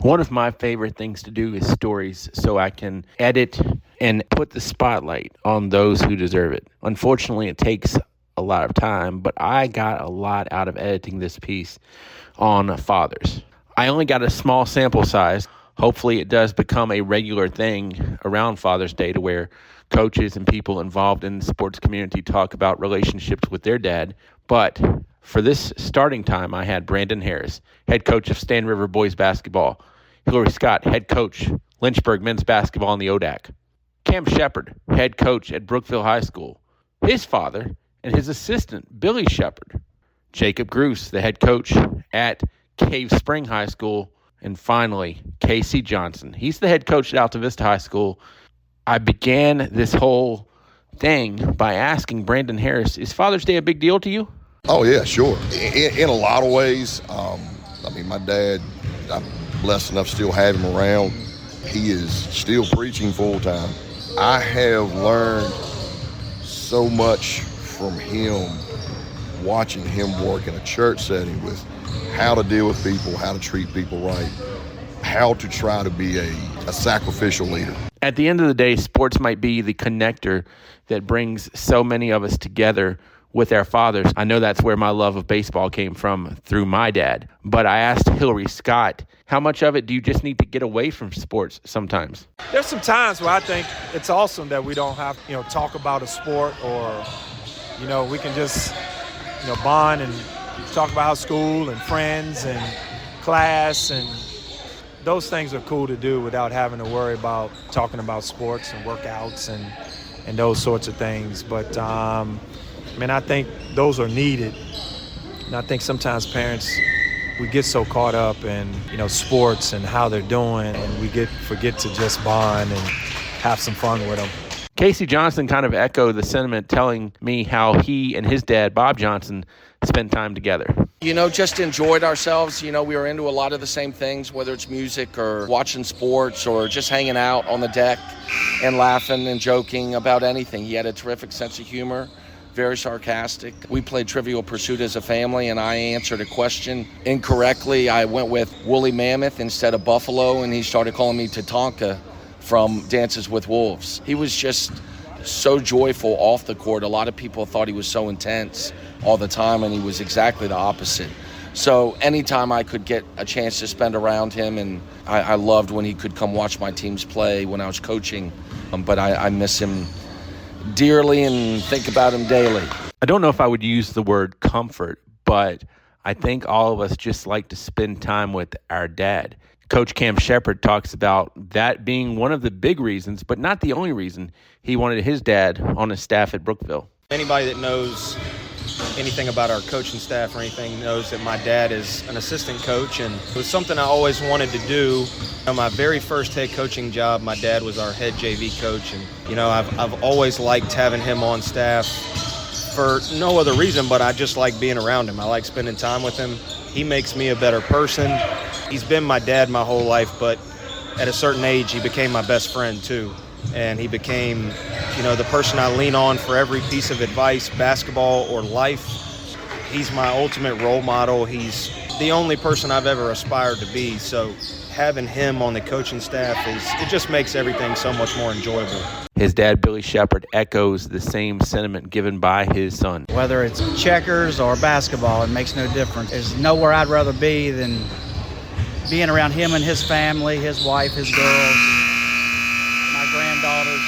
One of my favorite things to do is stories so I can edit and put the spotlight on those who deserve it. Unfortunately, it takes a lot of time, but I got a lot out of editing this piece on fathers. I only got a small sample size. Hopefully it does become a regular thing around Father's Day to where coaches and people involved in the sports community talk about relationships with their dad. But for this starting time, I had Brandon Harris, head coach of Staunton River Boys Basketball. Hilliary Scott, head coach, Lynchburg men's basketball in the ODAC. Cam Shepard, head coach at Brookville High School. His father and his assistant, Billy Shepard. Jacob Gruse, the head coach at Cave Spring High School. And finally, Casey Johnson. He's the head coach at Altavista High School. I began this whole thing by asking Brandon Harris, is Father's Day a big deal to you? Oh, yeah, sure. In a lot of ways. My dad, I'm blessed enough to still have him around. He is still preaching full time. I have learned so much from him, watching him work in a church setting with how to deal with people, how to treat people right, how to try to be a sacrificial leader. At the end of the day, sports might be the connector that brings so many of us together with our fathers. I know that's where my love of baseball came from through my dad. But I asked Hilliary Scott, how much of it do you just need to get away from sports sometimes? There's some times where I think it's awesome that we don't have, talk about a sport or, we can just, bond and talk about school and friends and class, and those things are cool to do without having to worry about talking about sports and workouts and those sorts of things. But I think those are needed. And I think sometimes parents, we get so caught up in, sports and how they're doing, and we forget to just bond and have some fun with them. Casey Johnson kind of echoed the sentiment, telling me how he and his dad, Bob Johnson, spent time together. Just enjoyed ourselves. We were into a lot of the same things, whether it's music or watching sports or just hanging out on the deck and laughing and joking about anything. He had a terrific sense of humor, very sarcastic. We played Trivial Pursuit as a family, and I answered a question incorrectly. I went with Woolly Mammoth instead of Buffalo, and he started calling me Tatanka from Dances with Wolves. He was just so joyful off the court. A lot of people thought he was so intense all the time, and he was exactly the opposite. So anytime I could get a chance to spend around him, and I loved when he could come watch my teams play when I was coaching, but I miss him dearly and think about him daily. I don't know if I would use the word comfort, but I think all of us just like to spend time with our dad. Coach Cam Shepard talks about that being one of the big reasons, but not the only reason, he wanted his dad on his staff at Brookville. Anybody that knows anything about our coaching staff or anything knows that my dad is an assistant coach, and it was something I always wanted to do. On my very first head coaching job, my dad was our head JV coach, and I've always liked having him on staff for no other reason, but I just like being around him. I like spending time with him. He makes me a better person. He's been my dad my whole life, but at a certain age, he became my best friend too. And he became, the person I lean on for every piece of advice, basketball or life. He's my ultimate role model. He's the only person I've ever aspired to be. So having him on the coaching staff, it just makes everything so much more enjoyable. His dad, Billy Shepard, echoes the same sentiment given by his son. Whether it's checkers or basketball, it makes no difference. There's nowhere I'd rather be than being around him and his family, his wife, his girls, my granddaughters.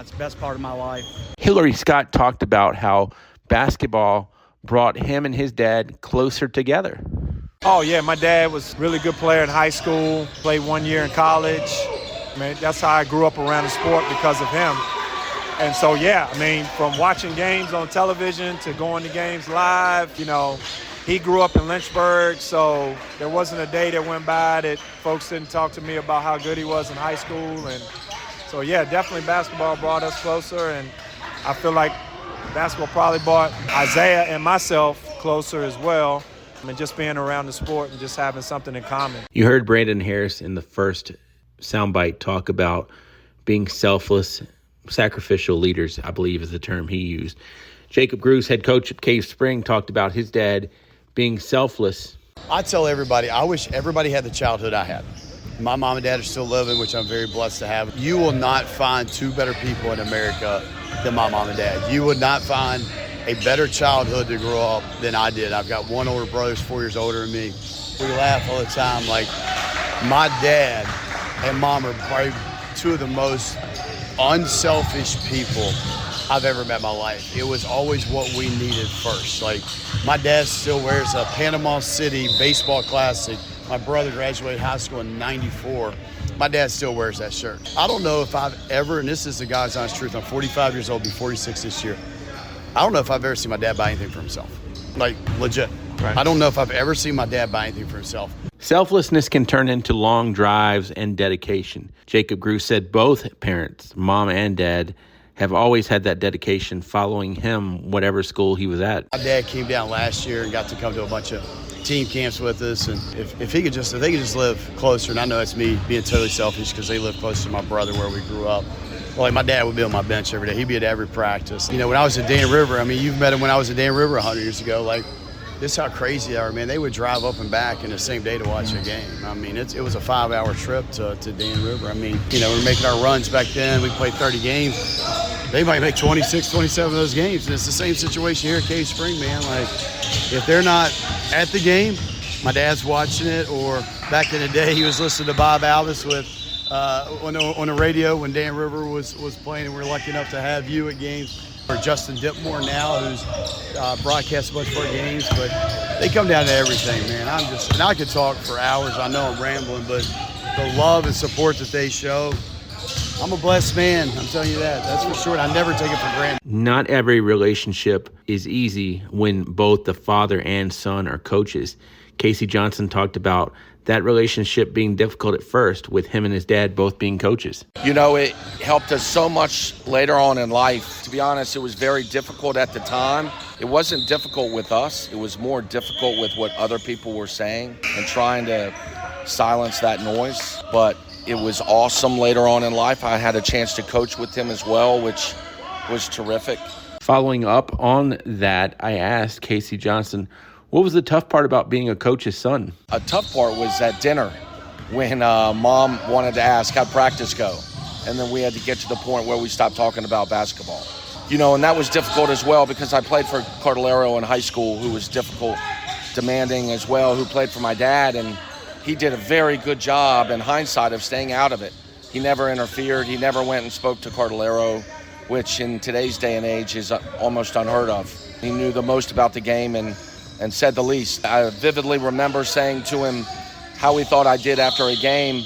It's the best part of my life. Hilliary Scott talked about how basketball brought him and his dad closer together. Oh, yeah, my dad was a really good player in high school, played 1 year in college. That's how I grew up around the sport, because of him. And so, from watching games on television to going to games live, he grew up in Lynchburg, so there wasn't a day that went by that folks didn't talk to me about how good he was in high school. And so, definitely basketball brought us closer, and I feel like basketball probably brought Isaiah and myself closer as well. And just being around the sport and just having something in common. You heard Brandon Harris in the first soundbite talk about being selfless, sacrificial leaders, I believe is the term he used. Jacob Gruse, head coach at Cave Spring, talked about his dad being selfless I tell everybody, I wish everybody had the childhood I had. My mom and dad are still living, which I'm very blessed to have. You will not find two better people in America than my mom and dad. You would not find a better childhood to grow up than I did. I've got one older brother who's 4 years older than me. We laugh all the time. Like, my dad and mom are probably two of the most unselfish people I've ever met in my life. It was always what we needed first. Like, my dad still wears a Panama City baseball classic. My brother graduated high school in '94. My dad still wears that shirt. I don't know if I've ever, and this is the God's honest truth, I'm 45 years old, be 46 this year. I don't know if I've ever seen my dad buy anything for himself. Like, legit. Right. I don't know if I've ever seen my dad buy anything for himself. Selflessness can turn into long drives and dedication. Jacob Gruse said both parents, mom and dad, have always had that dedication following him, whatever school he was at. My dad came down last year and got to come to a bunch of team camps with us, and if they could just live closer, and I know it's me being totally selfish because they live close to my brother where we grew up. Well, like, my dad would be on my bench every day. He'd be at every practice. You know, when I was at Dan River, I mean, you've met him when I was at Dan River 100 years ago. Like, this is how crazy they are, man. They would drive up and back in the same day to watch a game. I mean, it was a 5-hour trip to Dan River. I mean, you know, we were making our runs back then. We played 30 games. They might make 26, 27 of those games. And it's the same situation here at Cave Spring, man. Like, if they're not at the game, my dad's watching it, or back in the day, he was listening to Bob Alvis on the radio when Dan River was playing, and we were lucky enough to have you at games. Or Justin Dipmore now, who's broadcasts a bunch of our games, but they come down to everything, man. And I could talk for hours. I know I'm rambling, but the love and support that they show, I'm a blessed man. I'm telling you that. That's for sure. And I never take it for granted. Not every relationship is easy when both the father and son are coaches. Casey Johnson talked about that relationship being difficult at first with him and his dad both being coaches. You know, it helped us so much later on in life. To be honest, it was very difficult at the time. It wasn't difficult with us. It was more difficult with what other people were saying and trying to silence that noise. But it was awesome later on in life. I had a chance to coach with him as well, which was terrific. Following up on that, I asked Casey Johnson, what was the tough part about being a coach's son? A tough part was at dinner when Mom wanted to ask how'd practice go. And then we had to get to the point where we stopped talking about basketball. You know, and that was difficult as well because I played for Cordillero in high school, who was difficult, demanding as well, who played for my dad. And he did a very good job in hindsight of staying out of it. He never interfered. He never went and spoke to Cordillero, which in today's day and age is almost unheard of. He knew the most about the game and said the least. I vividly remember saying to him how he thought I did after a game,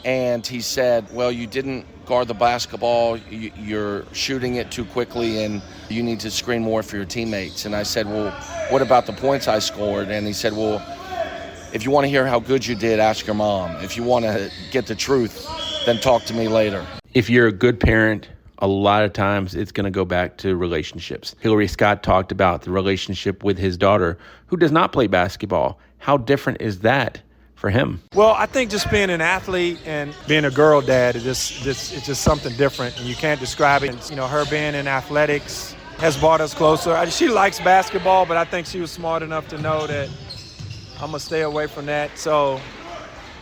and he said, well, you didn't guard the basketball, you're shooting it too quickly, and you need to screen more for your teammates. And I said, well, what about the points I scored? And he said, well, if you want to hear how good you did, ask your mom. If you want to get the truth, then talk to me later. If you're a good parent, a lot of times it's going to go back to relationships. Hilliary Scott talked about the relationship with his daughter, who does not play basketball. How different is that for him? Well, I think just being an athlete and being a girl dad, it's just something different, and you can't describe it. You know, her being in athletics has brought us closer. She likes basketball, but I think she was smart enough to know that I'm going to stay away from that. So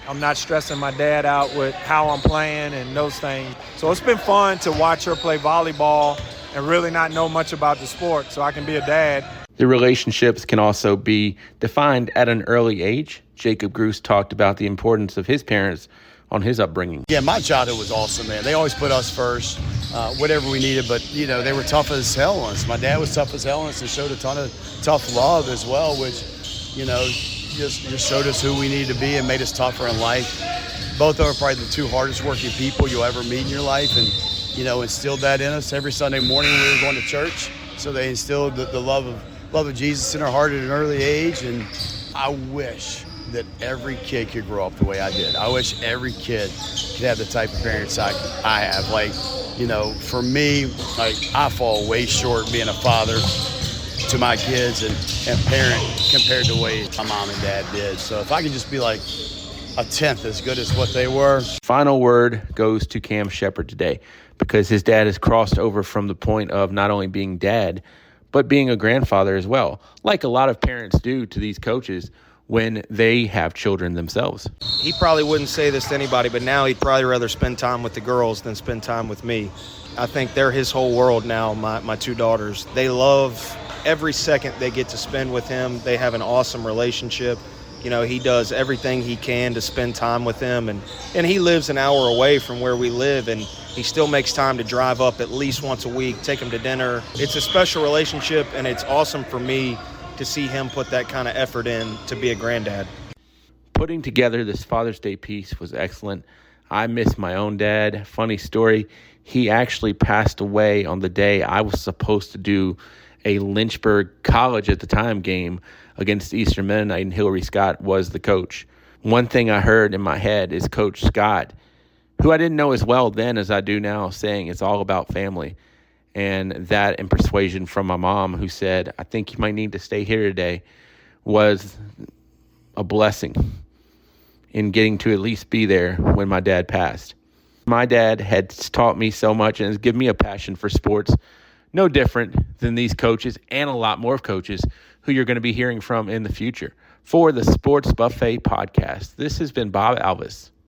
I'm not stressing my dad out with how I'm playing and those things. So it's been fun to watch her play volleyball and really not know much about the sport, so I can be a dad. The relationships can also be defined at an early age. Jacob Gruse talked about the importance of his parents on his upbringing. Yeah, my childhood was awesome, man. They always put us first, whatever we needed, but, you know, they were tough as hell on us. My dad was tough as hell on us and showed a ton of tough love as well, which, you know, just showed us who we needed to be and made us tougher in life. Both of them are probably the two hardest working people you'll ever meet in your life, and, you know, instilled that in us every Sunday morning when we were going to church. So they instilled the love of Jesus in our heart at an early age, and I wish that every kid could grow up the way I did. I wish every kid could have the type of parents I have. Like, you know, for me, like, I fall way short being a father to my kids and parent compared to the way my mom and dad did. So if I could just be like a tenth as good as what they were. Final word goes to Cam Shepard today, because his dad has crossed over from the point of not only being dad, but being a grandfather as well. Like a lot of parents do to these coaches, when they have children themselves. He probably wouldn't say this to anybody, but now he'd probably rather spend time with the girls than spend time with me. I think they're his whole world now, my two daughters. They love every second they get to spend with him. They have an awesome relationship. You know, he does everything he can to spend time with them. And he lives an hour away from where we live, and he still makes time to drive up at least once a week, take him to dinner. It's a special relationship, and it's awesome for me to see him put that kind of effort in to be a granddad. Putting together this Father's Day piece was excellent. I miss my own dad. Funny story, he actually passed away on the day I was supposed to do a Lynchburg College at the time game against Eastern Mennonite, and Hilliary Scott was the coach. One thing I heard in my head is Coach Scott, who I didn't know as well then as I do now, saying it's all about family. And that and persuasion from my mom, who said, I think you might need to stay here today, was a blessing in getting to at least be there when my dad passed. My dad had taught me so much and has given me a passion for sports, no different than these coaches and a lot more coaches who you're going to be hearing from in the future. For the Sports Buffet podcast, this has been Bob Alvis.